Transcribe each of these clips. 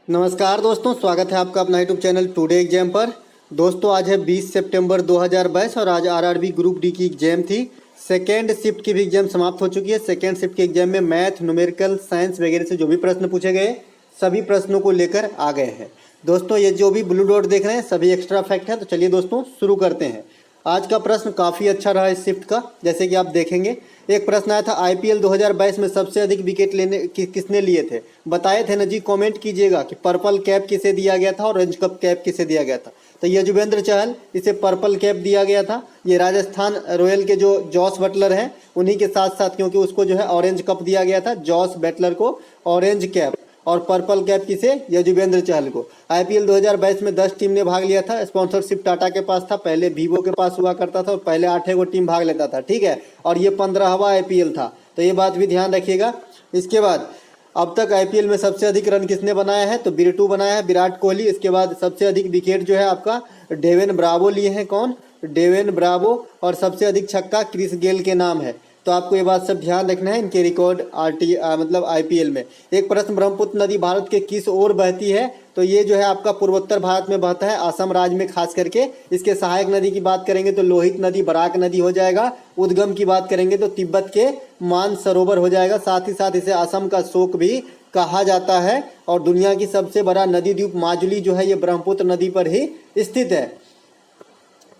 नमस्कार दोस्तों, स्वागत है आपका अपना यूट्यूब चैनल टुडे एग्जाम पर। दोस्तों आज है 20 सितंबर 2022 और आज आरआरबी ग्रुप डी की एग्जाम थी। सेकेंड शिफ्ट की भी एग्जाम समाप्त हो चुकी है। सेकेंड शिफ्ट के एग्जाम में मैथ, न्यूमेरिकल, साइंस वगैरह से जो भी प्रश्न पूछे गए सभी प्रश्नों को लेकर आ गए हैं। दोस्तों ये जो भी ब्लू डॉट देख रहे हैं सभी एक्स्ट्रा फैक्ट है। तो चलिए दोस्तों शुरू करते हैं। आज का प्रश्न काफ़ी अच्छा रहा इस शिफ्ट का। जैसे कि आप देखेंगे, एक प्रश्न आया था आईपीएल 2022 में सबसे अधिक विकेट किसने लिए थे, बताए थे ना जी। कमेंट कीजिएगा कि पर्पल कैप किसे दिया गया था और ऑरेंज कप कैप किसे दिया गया था। तो युजवेंद्र चहल, इसे पर्पल कैप दिया गया था। ये राजस्थान रॉयल के जो जॉस बटलर हैं उन्हीं के साथ साथ, क्योंकि उसको जो है ऑरेंज कप दिया गया था, जॉस बटलर को ऑरेंज कैप, और पर्पल कैप किसे, युजवेंद्र चहल को। आईपीएल 2022 में 10 टीम ने भाग लिया था। स्पॉन्सरशिप टाटा के पास था, पहले वीवो के पास हुआ करता था और पहले 8 गो टीम भाग लेता था, ठीक है। और ये 15वां आईपीएल था, तो ये बात भी ध्यान रखिएगा। इसके बाद अब तक आईपीएल में सबसे अधिक रन किसने बनाया है, तो बिरटू बनाया है, विराट कोहली। इसके बाद सबसे अधिक विकेट जो है आपका डेविन ब्रावो लिए हैं, कौन, डेविन ब्रावो। और सबसे अधिक छक्का क्रिस गेल के नाम है। तो आपको ये बात सब ध्यान रखना है इनके रिकॉर्ड मतलब आईपीएल में। एक प्रश्न, ब्रह्मपुत्र नदी भारत के किस ओर बहती है, तो ये जो है आपका पूर्वोत्तर भारत में बहता है, असम राज्य में खास करके। इसके सहायक नदी की बात करेंगे तो लोहित नदी, बराक नदी हो जाएगा। उद्गम की बात करेंगे तो तिब्बत के मानसरोवर हो जाएगा। साथ ही साथ इसे असम का शोक भी कहा जाता है। और दुनिया की सबसे बड़ा नदी द्वीप माजुली जो है ये ब्रह्मपुत्र नदी पर ही स्थित है।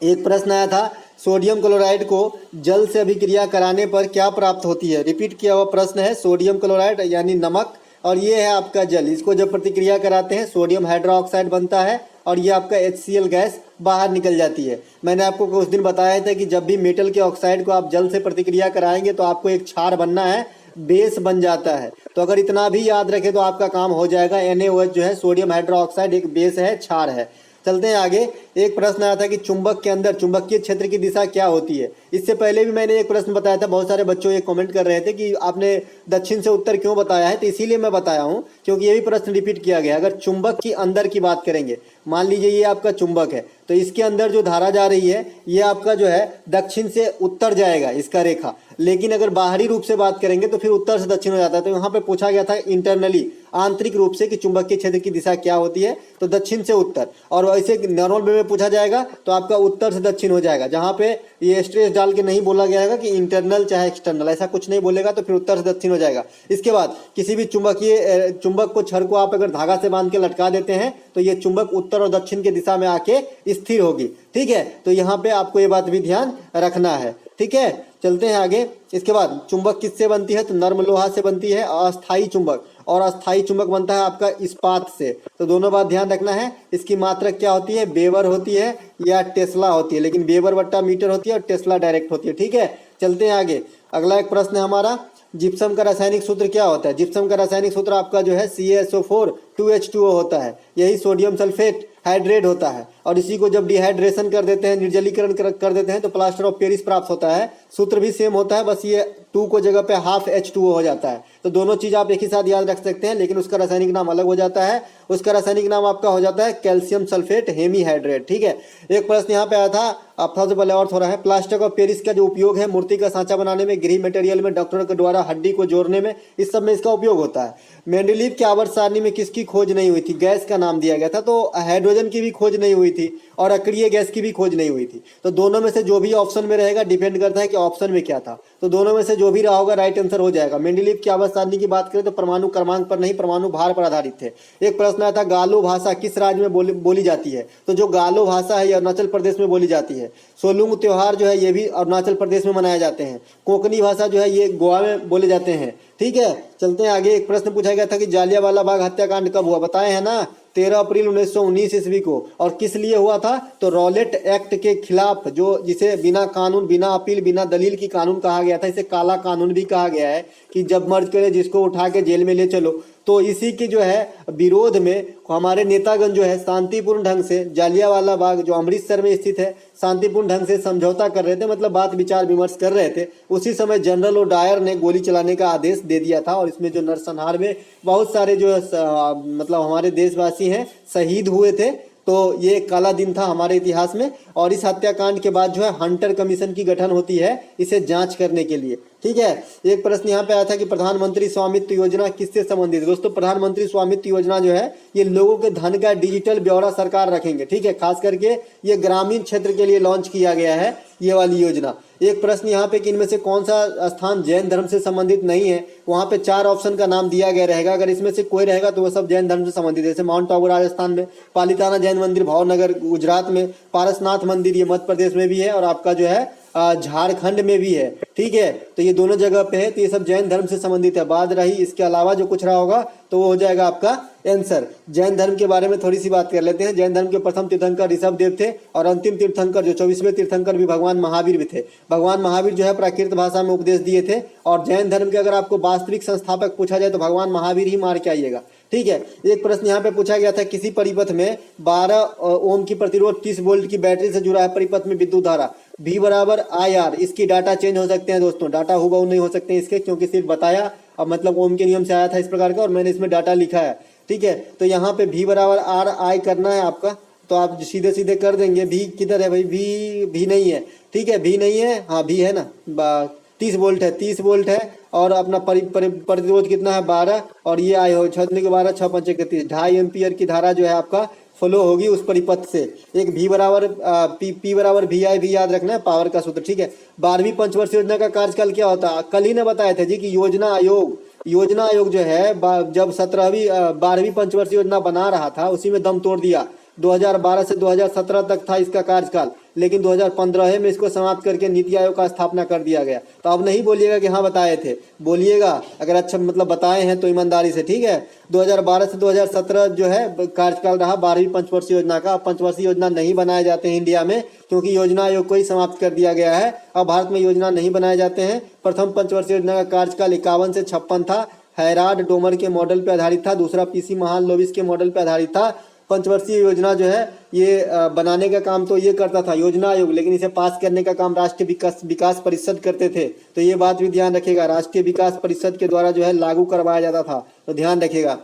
एक प्रश्न आया था, सोडियम क्लोराइड को जल से अभिक्रिया कराने पर क्या प्राप्त होती है। रिपीट किया हुआ प्रश्न है। सोडियम क्लोराइड यानी नमक, और ये है आपका जल। इसको जब प्रतिक्रिया कराते हैं सोडियम हाइड्रोक्साइड बनता है और ये आपका HCl गैस बाहर निकल जाती है। मैंने आपको कुछ दिन बताया था कि जब भी मेटल के ऑक्साइड को आप जल से प्रतिक्रिया कराएंगे तो आपको एक क्षार बनना है, बेस बन जाता है। तो अगर इतना भी याद रखें तो आपका काम हो जाएगा। NaOH जो है सोडियम हाइड्रोक्साइड एक बेस है, क्षार है। चलते हैं आगे। एक प्रश्न आया था कि चुंबक के अंदर चुंबकीय क्षेत्र की दिशा क्या होती है। इससे पहले भी मैंने एक प्रश्न बताया था। बहुत सारे बच्चों ये कमेंट कर रहे थे कि आपने दक्षिण से उत्तर क्यों बताया है, तो इसीलिए मैं बताया हूं क्योंकि ये भी प्रश्न रिपीट किया गया। अगर चुंबक की अंदर की बात करेंगे, मान लीजिए ये आपका चुंबक है, तो इसके अंदर जो धारा जा रही है ये आपका जो है दक्षिण से उत्तर जाएगा इसका रेखा। लेकिन अगर बाहरी रूप से बात करेंगे तो फिर उत्तर से दक्षिण हो जाता है। तो यहाँ पे पूछा गया था इंटरनली, आंतरिक रूप से, कि चुंबकीय क्षेत्र की दिशा क्या होती है, तो दक्षिण से उत्तर। और वैसे नॉर्मल वे में पूछा जाएगा तो आपका उत्तर से दक्षिण हो जाएगा। जहाँ पे ये स्ट्रेस डाल के नहीं बोला गया है कि इंटरनल चाहे एक्सटर्नल, ऐसा कुछ नहीं बोलेगा तो फिर उत्तर से दक्षिण हो जाएगा। इसके बाद किसी भी चुंबक को, छड़ को आप अगर धागा से बांध के लटका देते हैं तो ये चुंबक उत्तर और दक्षिण की दिशा में आके स्थिर होगी, ठीक है। तो यहाँ पे आपको ये बात भी ध्यान रखना है, ठीक है। चलते हैं आगे। इसके बाद चुंबक किससे बनती है, तो नर्म लोहा से बनती है अस्थाई चुंबक, और अस्थाई चुंबक बनता है आपका इस्पात से। तो दोनों बात ध्यान रखना है। इसकी मात्रक क्या होती है, वेबर होती है या टेस्ला होती है, लेकिन वेबर बट्टा मीटर होती है और टेस्ला डायरेक्ट होती है, ठीक है। चलते हैं आगे। अगला एक प्रश्न है हमारा, जिप्सम का रासायनिक सूत्र क्या होता है। जिप्सम का रासायनिक सूत्र आपका जो है CaSO4 2H2O होता है। यही सोडियम सल्फेट हाइड्रेट होता है, और इसी को जब डिहाइड्रेशन कर देते हैं, निर्जलीकरण कर देते हैं, तो प्लास्टर ऑफ पेरिस प्राप्त होता है। सूत्र भी सेम होता है, बस ये 2 को जगह पे हाफ H2O हो जाता है। तो दोनों चीज आप एक ही साथ याद रख सकते हैं, लेकिन उसका रासायनिक नाम अलग हो जाता है। उसका रासायनिक नाम आपका हो जाता है कैल्शियम सल्फेट हेमीहाइड्रेट, ठीक है। एक प्रश्न यहाँ पे आया था, अब सबसे पहले और थोड़ा है, प्लास्टर ऑफ पेरिस का जो उपयोग है मूर्ति का सांचा बनाने में, गृह मटेरियल में, डॉक्टरों के द्वारा हड्डी को जोड़ने में, इस सब में इसका उपयोग होता है। मेंडलीव की आवर्त सारणी में किसकी खोज नहीं हुई थी, गैस का नाम दिया गया था। तो हाइड्रोजन की भी खोज नहीं हुई थी और अक्रिय गैस की भी खोज नहीं हुई थी। तो दोनों में से जो भी ऑप्शन में रहेगा डिपेंड करता है कि ऑप्शन में क्या था। तो दोनों में से जो भी रहा होगा राइट आंसर हो जाएगा। मेंडलीव की आवर्त सारणी की बात करें तो परमाणु क्रमांक पर नहीं, परमाणु भार पर आधारित थे। एक प्रश्न आया था, गालो भाषा किस राज्य में बोली जाती है, तो जो गालो भाषा है ये अरुणाचल प्रदेश में बोली जाती है। सोलुंग त्योहार जो है ये भी अरुणाचल प्रदेश में मनाए जाते हैं। कोंकणी भाषा जो है ये गोवा में बोले जाते हैं, ठीक है। चलते हैं आगे। एक प्रश्न पूछा गया था कि जालियांवाला बाग हत्याकांड कब हुआ, बताए हैं ना, 13 अप्रैल 1919 ईस्वी को। और किस लिए हुआ था, तो रॉलेट एक्ट के खिलाफ, जो जिसे बिना कानून, बिना अपील, बिना दलील की कानून कहा गया था। इसे काला कानून भी कहा गया है कि जब मर्ज करे जिसको उठा के जेल में ले चलो। तो इसी के जो है विरोध में हमारे नेतागण जो है शांतिपूर्ण ढंग से जालियांवाला बाग जो अमृतसर में स्थित है शांतिपूर्ण ढंग से समझौता कर रहे थे, मतलब बात विचार विमर्श कर रहे थे। उसी समय जनरल ओडायर ने गोली चलाने का आदेश दे दिया था, और इसमें जो नरसंहार में बहुत सारे जो मतलब हमारे देशवासी हैं शहीद हुए थे। तो ये एक काला दिन था हमारे इतिहास में। और इस हत्याकांड के बाद जो है हंटर कमीशन की गठन होती है इसे जांच करने के लिए। ठीक है, एक प्रश्न यहाँ पे आया था कि प्रधानमंत्री स्वामित्व योजना किससे संबंधित है। दोस्तों प्रधानमंत्री स्वामित्व योजना जो है ये लोगों के धन का डिजिटल ब्यौरा सरकार रखेंगे। ठीक है, खास करके ये ग्रामीण क्षेत्र के लिए लॉन्च किया गया है ये वाली योजना। एक प्रश्न यहाँ पे कि इनमें से कौन सा स्थान जैन धर्म से संबंधित नहीं है। वहाँ पे 4 ऑप्शन का नाम दिया गया रहेगा, अगर इसमें से कोई रहेगा तो वो सब जैन धर्म से संबंधित है। जैसे माउंट आबू राजस्थान में, पालिताना जैन मंदिर भावनगर गुजरात में, पारसनाथ मंदिर ये मध्य प्रदेश में भी है और आपका जो है झारखंड में भी है। ठीक है, तो ये दोनों जगह पे है, तो ये सब जैन धर्म से संबंधित है। बात रही इसके अलावा जो कुछ रहा होगा तो वो हो जाएगा आपका आंसर। जैन धर्म के बारे में थोड़ी सी बात कर लेते हैं। जैन धर्म के प्रथम तीर्थंकर ऋषभदेव थे और अंतिम तीर्थंकर जो 24वें तीर्थंकर भी भगवान महावीर भी थे। भगवान महावीर जो है प्राकृत भाषा में उपदेश दिए थे। और जैन धर्म के अगर आपको वास्तविक संस्थापक पूछा जाए तो भगवान महावीर ही मार के आइएगा। ठीक है, एक प्रश्न यहाँ पे पूछा गया था, किसी परिपथ में 12 ओम की प्रतिरोध 30 वोल्ट की बैटरी से जुड़ा है परिपथ में विद्युत धारा V बराबर IR। इसकी डाटा चेंज हो सकते हैं दोस्तों, डाटा हुबहू नहीं हो सकते इसके, क्योंकि सिर्फ बताया और मतलब ओम के नियम से आया था इस प्रकार का और मैंने इसमें डाटा लिखा है। ठीक है, तो यहाँ पे V बराबर RI करना है आपका, तो आप सीधे सीधे कर देंगे। V किधर है भाई, V नहीं है। ठीक है, V नहीं है, हाँ V है ना, 30 वोल्ट है, 30 वोल्ट है। और अपना प्रतिरोध कितना है 12 और ये आए हो 6 के 12 6 5 31 2.5 एम्पियर की धारा जो है आपका फ्लो होगी उस परिपथ से। एक V बराबर P बराबर VI भी याद रखना है, पावर का सूत्र। ठीक है, 12वीं पंचवर्षीय योजना का कार्यकाल क्या होता है, कल ही ने बताए थे जी कि योजना आयोग जो है जब 12वीं पंचवर्षीय योजना बना रहा था उसी में दम तोड़ दिया। 2012 से 2017 तक था इसका कार्यकाल, लेकिन 2015 में इसको समाप्त करके नीति आयोग का स्थापना कर दिया गया। तो अब नहीं बोलिएगा कि हाँ बताए थे, बोलिएगा अगर अच्छा मतलब बताए हैं तो ईमानदारी से। ठीक है, 2012 से 2017 जो है कार्यकाल रहा 12वीं पंचवर्षीय योजना का। पंचवर्षीय योजना नहीं बनाए जाते हैं इंडिया में, क्योंकि योजना आयोग को ही समाप्त कर दिया गया है। अब भारत में योजना नहीं बनाए जाते हैं। प्रथम पंचवर्षीय योजना का कार्यकाल 51 से 56 था, हैराड डोमर के मॉडल पर आधारित था। दूसरा PC महालनोबिस के मॉडल पर आधारित था। पंचवर्षीय योजना जो है ये बनाने का काम तो ये करता था योजना आयोग, लेकिन इसे पास करने का काम राष्ट्रीय विकास परिषद करते थे। तो ये बात भी ध्यान रखिएगा, राष्ट्रीय विकास परिषद के द्वारा जो है लागू करवाया जाता था, तो ध्यान रखिएगा।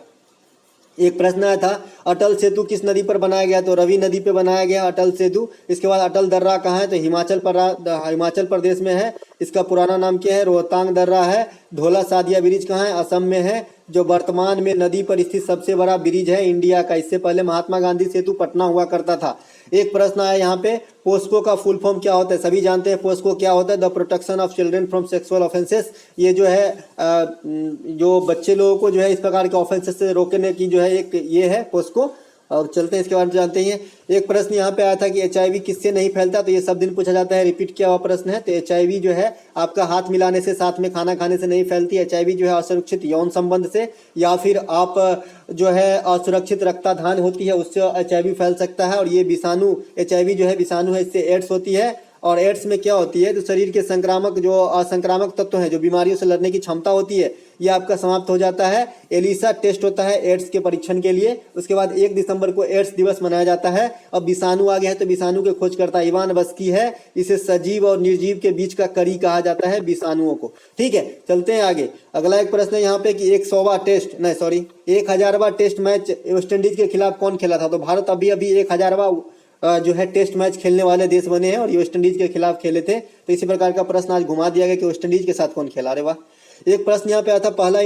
एक प्रश्न आया था, अटल सेतु किस नदी पर बनाया गया, तो रवि नदी पे बनाया गया अटल सेतु। इसके बाद अटल दर्रा कहाँ है, तो हिमाचल प्रदेश में है। इसका पुराना नाम क्या है, रोहतांग दर्रा है। ढोला सादिया ब्रिज कहाँ है, असम में है, जो वर्तमान में नदी पर स्थित सबसे बड़ा ब्रिज है इंडिया का। इससे पहले महात्मा गांधी सेतु पटना हुआ करता था। एक प्रश्न आया यहाँ पे, पोस्को का फुल फॉर्म क्या होता है, सभी जानते हैं पोस्को क्या होता है, the protection of children from sexual offences. ये जो है जो बच्चे लोगों को जो है इस प्रकार के ऑफेंसेस से रोकने की जो है एक ये है पोस्को। और चलते हैं इसके बारे में जानते हैं। एक प्रश्न यहाँ पे आया था कि HIV किससे नहीं फैलता, तो ये सब दिन पूछा जाता है, रिपीट किया हुआ प्रश्न है। तो HIV जो है आपका हाथ मिलाने से, साथ में खाना खाने से नहीं फैलती। HIV जो है असुरक्षित यौन संबंध से, या फिर आप जो है असुरक्षित रक्तदान होती है उससे HIV फैल सकता है। और ये विषाणु HIV जो है विषाणु है, इससे एड्स होती है। और एड्स में क्या होती है, तो शरीर के संक्रामक जो असंक्रामक तत्व हैं, जो बीमारियों से लड़ने की क्षमता होती है, ये आपका समाप्त हो जाता है। एलिसा टेस्ट होता है एड्स के परीक्षण के लिए। उसके बाद 1 दिसंबर को एड्स दिवस मनाया जाता है। अब विषाणु आ गया है, तो विषाणु के खोजकर्ता इवान बस्की है। इसे सजीव और निर्जीव के बीच का कड़ी कहा जाता है विषाणुओं को। ठीक है, चलते हैं आगे। अगला एक प्रश्न है यहाँ पे कि 1000वां टेस्ट मैच वेस्ट इंडीज के खिलाफ कौन खेला था, तो भारत अभी 1000वां जो है टेस्ट मैच खेलने वाले देश बने हैं और ये वेस्ट इंडीज के खिलाफ खेले थे। तो इसी प्रकार का प्रश्न आज घुमा दिया गया कि वेस्ट इंडीज के साथ कौन खेला। अरे वाह। एक प्रश्न यहाँ पे आया था, पहला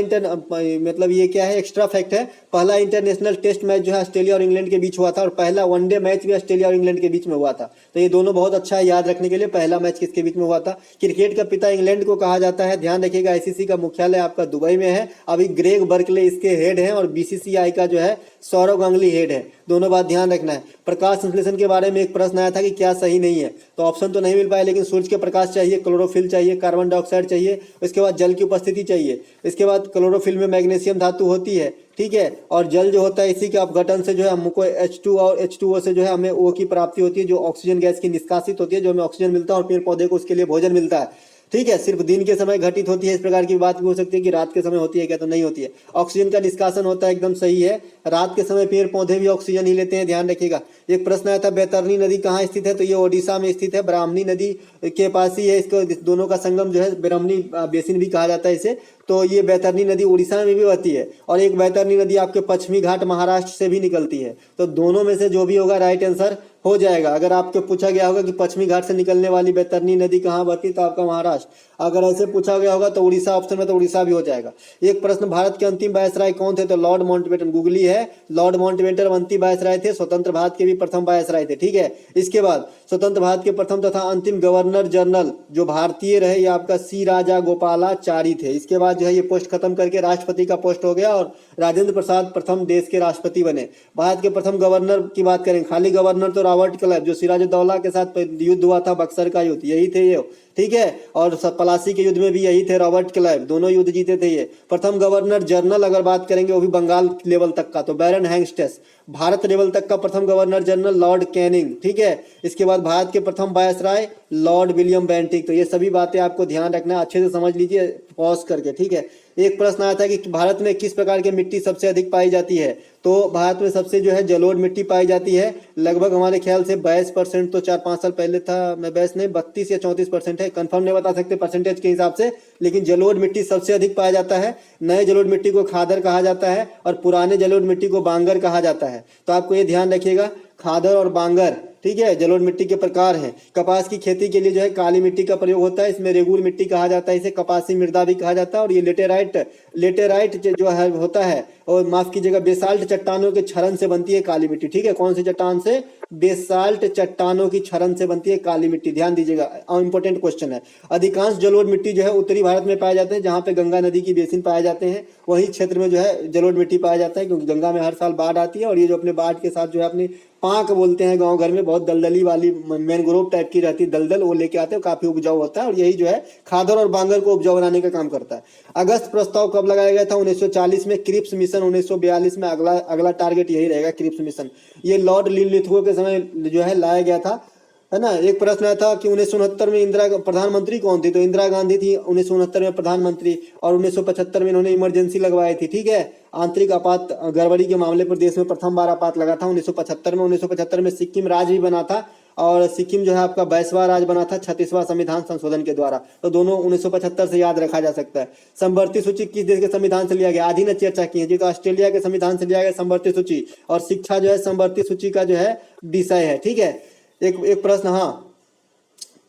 मतलब ये क्या है, एक्स्ट्रा फैक्ट है, पहला इंटरनेशनल टेस्ट मैच जो है ऑस्ट्रेलिया और इंग्लैंड के बीच हुआ था और पहला वनडे मैच भी ऑस्ट्रेलिया और इंग्लैंड के बीच में हुआ था। तो ये दोनों बहुत अच्छा है याद रखने के लिए, पहला मैच किसके बीच में हुआ था। क्रिकेट का पिता इंग्लैंड को कहा जाता है, ध्यान रखिएगा। ICC का मुख्यालय आपका दुबई में है। अभी ग्रेग बर्कले इसके हेड हैं और BCCI का जो है सौरव गांगुली हेड है। दोनों बात ध्यान रखना है। प्रकाश संश्लेषण के बारे में एक प्रश्न आया था कि क्या सही नहीं है, तो ऑप्शन तो नहीं मिल पाया, लेकिन सूर्य के प्रकाश चाहिए, क्लोरोफिल चाहिए, कार्बन डाइऑक्साइड चाहिए, उसके बाद जल की उपस्थिति चाहिए। इसके बाद क्लोरोफिल में मैग्नीशियम धातु होती है। ठीक है, और जल जो होता है इसी के अपघटन से जो है हमको H2 और H2O से जो है हमें O की प्राप्ति होती है, जो ऑक्सीजन गैस की निष्कासित होती है, जो हमें ऑक्सीजन मिलता है और पेड़ पौधे को उसके लिए भोजन मिलता है। ठीक है, सिर्फ दिन के समय घटित होती है, इस प्रकार की बात भी हो सकती है कि रात के समय होती है क्या, तो नहीं होती है। ऑक्सीजन का निष्कासन होता है, एकदम सही है, रात के समय पेड़ पौधे भी ऑक्सीजन ही लेते हैं, ध्यान रखिएगा। एक प्रश्न आया था बैतरणी नदी कहाँ स्थित है, तो ये ओडिशा में स्थित है, ब्राह्मणी नदी के पास ही है, इसको दोनों का संगम जो है ब्राह्मणी बेसिन भी कहा जाता है इसे। तो ये बैतरणी नदी उड़ीसा में भी बहती है, और एक बैतरणी नदी आपके पश्चिमी घाट महाराष्ट्र से भी निकलती है। तो दोनों में से जो भी होगा राइट आंसर हो जाएगा। अगर आपको पूछा गया होगा कि पश्चिमी घाट से निकलने वाली बैतरणी नदी कहाँ बहती, तो आपका महाराष्ट्र। अगर ऐसे पूछा गया होगा तो उड़ीसा ऑप्शन में, तो उड़ीसा भी हो जाएगा। एक प्रश्न, भारत के अंतिम वायसराय कौन थे, तो लॉर्ड माउंटबेटन, गूगली है, लॉर्ड माउंटबेटन अंतिम वायसराय थे, स्वतंत्र भारत के भी प्रथम वायसराय थे। ठीक है, इसके बाद स्वतंत्र भारत के प्रथम तथा अंतिम गवर्नर जनरल जो भारतीय रहे, ये आपका सी राजा गोपालाचारी थे। इसके बाद जो है ये पोस्ट खत्म करके राष्ट्रपति का पोस्ट हो गया, और राजेंद्र प्रसाद प्रथम देश के राष्ट्रपति बने। भारत के प्रथम गवर्नर की बात करें, खाली गवर्नर तो रॉबर्ट क्लाइव, जो सिराजुद्दौला के साथ युद्ध हुआ था, बक्सर का युद्ध, यही थे ये। ठीक है, और पलासी के युद्ध में भी यही थे रॉबर्ट क्लाइव, दोनों युद्ध जीते थे ये। प्रथम गवर्नर जनरल अगर बात करेंगे वो भी बंगाल लेवल तक का, तो बैरन हैंगस्टेस। भारत लेवल तक का प्रथम गवर्नर जनरल लॉर्ड कैनिंग। ठीक है, इसके बाद भारत के प्रथम वायसराय लॉर्ड विलियम बेंटिक। तो ये सभी बातें आपको ध्यान रखना, अच्छे से समझ लीजिए पॉज करके। ठीक है, एक प्रश्न आया था कि भारत में किस प्रकार की मिट्टी सबसे अधिक पाई जाती है, तो भारत में सबसे जो है जलोढ़ मिट्टी पाई जाती है, लगभग हमारे ख्याल से 22%, तो 4-5 साल पहले था, मैं 22 नहीं 32 या 34% है, कंफर्म नहीं बता सकते परसेंटेज के हिसाब से, लेकिन जलोढ़ मिट्टी सबसे अधिक पाया जाता है। नए जलोढ़ मिट्टी को खादर कहा जाता है, और पुराने जलोढ़ मिट्टी को बांगर कहा जाता है। तो आपको ये ध्यान रखिएगा, खादर और बांगर। ठीक है, जलोढ़ मिट्टी के प्रकार हैं। कपास की खेती के लिए जो है काली मिट्टी का प्रयोग होता है, इसमें रेगुल मिट्टी कहा जाता है, इसे कपासी मृदा भी कहा जाता है। और ये लेटेराइट जो है होता है, और माफ कीजिएगा, बेसाल्ट चट्टानों के क्षरण से बनती है काली मिट्टी। ठीक है, कौन सी चट्टान से, बेसाल्ट चट्टानों की क्षरण से बनती है काली मिट्टी, ध्यान दीजिएगा, इंपॉर्टेंट क्वेश्चन है। अधिकांश जलोढ़ मिट्टी जो है उत्तरी भारत में पाए जाते हैं, जहां पे गंगा नदी की बेसिन पाए जाते हैं, वही क्षेत्र में जो है जलोढ़ मिट्टी पाया जाता है, क्योंकि गंगा में हर साल बाढ़ आती है, और ये जो अपने बाढ़ के साथ जो है अपनी पांक बोलते हैं गांव घर में, बहुत दलदली वाली मैंग्रोव टाइप की रहती है दलदल, वो लेके आते हैं, काफी उपजाऊ होता है, और यही जो है खादर और बांगर को उपजाऊ बनाने का काम करता है। अगस्त प्रस्ताव कब लगाया गया था, 1940 में। क्रिप्स मिशन 1942 में। अगला टारगेट यही रहेगा, क्रिप्स मिशन। ये लॉर्ड लिथगो के समय जो है लाया गया था, है ना। एक प्रश्न आया था कि 1969 में इंदिरा प्रधानमंत्री कौन थी, तो इंदिरा गांधी थी 1969 में प्रधानमंत्री, और 1975 में इन्होंने इमरजेंसी लगवाई थी। ठीक है, आंतरिक आपात गड़बड़ी के मामले पर देश में प्रथम बार आपात लगा था 1975 में। 1975 में सिक्किम राज्य भी बना था, और सिक्किम जो है आपका 22वां राज्य बना था 36वां संविधान संशोधन के द्वारा। तो दोनों 1975 से याद रखा जा सकता है। समवर्ती सूची किस देश के संविधान से लिया गया, आधी ने चर्चा की है जी, तो ऑस्ट्रेलिया के संविधान से लिया गया समवर्ती सूची, और शिक्षा जो है समवर्ती सूची का जो है विषय है। ठीक है, एक प्रश्न, हाँ,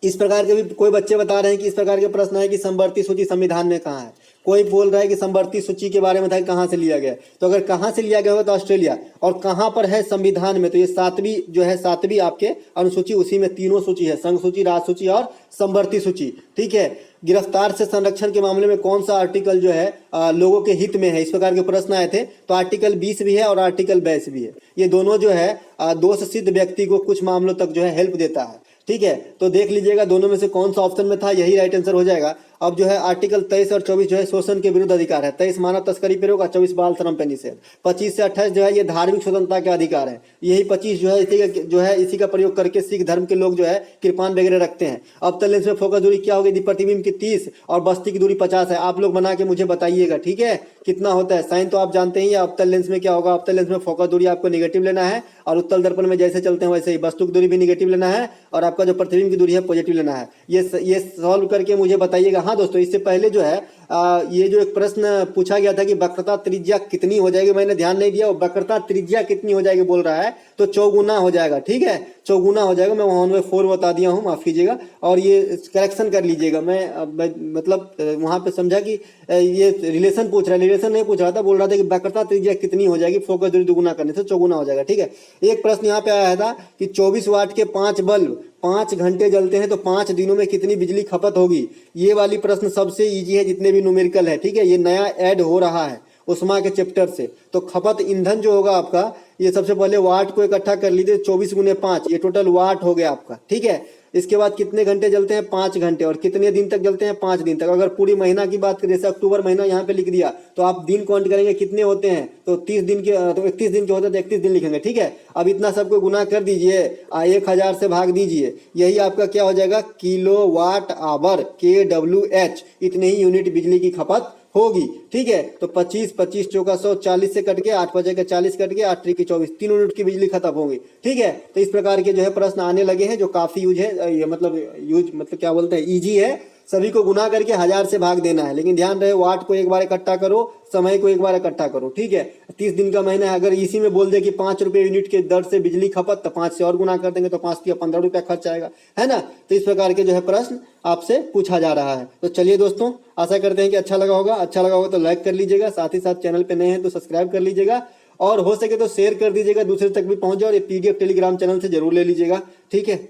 इस प्रकार के भी कोई बच्चे बता रहे हैं कि इस प्रकार के प्रश्न है कि समवर्ती सूची संविधान में कहाँ है। कोई बोल रहा है कि समवर्ती सूची के बारे में था कहाँ से लिया गया, तो अगर कहाँ से लिया गया होगा तो ऑस्ट्रेलिया, और कहाँ पर है संविधान में, तो ये 7वीं जो है 7वीं आपके अनुसूची, उसी में तीनों सूची है, संघ सूची, राज सूची और समवर्ती सूची। ठीक है, गिरफ्तार से संरक्षण के मामले में कौन सा आर्टिकल जो है लोगों के हित में है, इस प्रकार के प्रश्न आए थे, तो आर्टिकल 20 भी है और आर्टिकल 22 भी है। ये दोनों जो है दोष सिद्ध व्यक्ति को कुछ मामलों तक जो है हेल्प देता है। ठीक है, तो देख लीजिएगा दोनों में से कौन सा ऑप्शन में था, यही राइट आंसर हो जाएगा। अब जो है आर्टिकल 23 और 24 जो है शोषण के विरुद्ध अधिकार है। 23 मानव तस्करी पर रोक, 24 बाल श्रम पे निषेध। 25 से 28 जो है ये धार्मिक स्वतंत्रता के अधिकार है। यही 25 जो है इसी का प्रयोग करके सिख धर्म के लोग जो है कृपान वगैरह रखते हैं। अवतल लेंस में फोकस दूरी क्या होगी, प्रतिबिंब की 30 और बस्ती की दूरी 50 है। आप लोग बना के मुझे बताइएगा, ठीक है, कितना होता है। साइन तो आप जानते ही, अवतल लेंस में क्या होगा, अवतल लेंस में फोकस दूरी आपको नेगेटिव लेना है, और उत्तल दर्पण में जैसे चलते हैं वैसे ही वस्तु की दूरी भी नेगेटिव लेना है, और आपका जो प्रतिबिंब की दूरी है पॉजिटिव लेना है। ये सॉल्व करके मुझे बताइएगा। हाँ दोस्तों, इससे पहले जो है ये जो एक प्रश्न पूछा गया था कि वक्रता त्रिज्या कितनी हो जाएगी, मैंने ध्यान नहीं दिया, वक्रता त्रिज्या कितनी हो जाएगी बोल रहा है, तो चौगुना हो जाएगा। ठीक है, चौगुना हो जाएगा। मैं वहां में 4 बता दिया हूँ, माफ कीजिएगा, और ये करेक्शन कर लीजिएगा। मैं मतलब वहां पे समझा कि ये रिलेशन पूछ रहा है, रिलेशन नहीं पूछ रहा था, बोल रहा था कि वक्रता त्रिज्या कितनी हो जाएगी, फोकस दूरी दुगुना करने से चौगुना हो जाएगा। ठीक है, एक प्रश्न यहाँ पे आया था कि 24 वाट के 5 बल्ब 5 घंटे जलते हैं तो 5 दिनों में कितनी बिजली खपत होगी। ये वाली प्रश्न सबसे इजी है जितने भी न्यूमेरिकल है। ठीक है, ये नया ऐड हो रहा है उस्मा के चैप्टर से। तो खपत ईंधन जो होगा आपका, ये सबसे पहले वाट को इकट्ठा कर लीजिए, 24 × 5 ये टोटल वाट हो गया आपका। ठीक है, इसके बाद कितने घंटे जलते हैं 5 घंटे, और कितने दिन तक जलते हैं 5 दिन तक। अगर पूरी महीना की बात करें, जैसे अक्टूबर महीना यहाँ पे लिख दिया, तो आप दिन काउंट करेंगे कितने होते हैं, तो 30 दिन के, तो 31 दिन के होते हैं तो 31 दिन लिखेंगे। ठीक है, अब इतना सबको गुना कर दीजिए, 1000 से भाग दीजिए, यही आपका क्या हो जाएगा, किलोवाट आवर, KWH, इतने ही यूनिट बिजली की खपत होगी। ठीक है, तो 25 25 चौका 100, 40 से कट के 8 बजेगा, 40 कट के 8 3 24, 3 यूनिट की बिजली खत्म होगी। ठीक है, तो इस प्रकार के जो है प्रश्न आने लगे हैं, जो काफी यूज है, ये मतलब क्या बोलते हैं, इजी है। सभी को गुना करके 1000 से भाग देना है, लेकिन ध्यान रहे वाट को एक बार इकट्ठा करो, समय को एक बार इकट्ठा करो। ठीक है, 30 दिन का महीना है, अगर इसी में बोल दे कि 5 रुपए यूनिट के दर से बिजली खपत, तो 5 से और गुना कर देंगे तो 5 या 15 रुपया खर्च आएगा, है ना। तो इस प्रकार के जो है प्रश्न आपसे पूछा जा रहा है। तो चलिए दोस्तों, आशा करते हैं कि अच्छा लगा होगा। अच्छा लगा होगा तो लाइक कर लीजिएगा, साथ ही साथ चैनल पे नए हैं तो सब्सक्राइब कर लीजिएगा, और हो सके तो शेयर कर दीजिएगा, दूसरे तक भी पहुंच जाए, और ये PDF टेलीग्राम चैनल से जरूर ले लीजिएगा। ठीक है।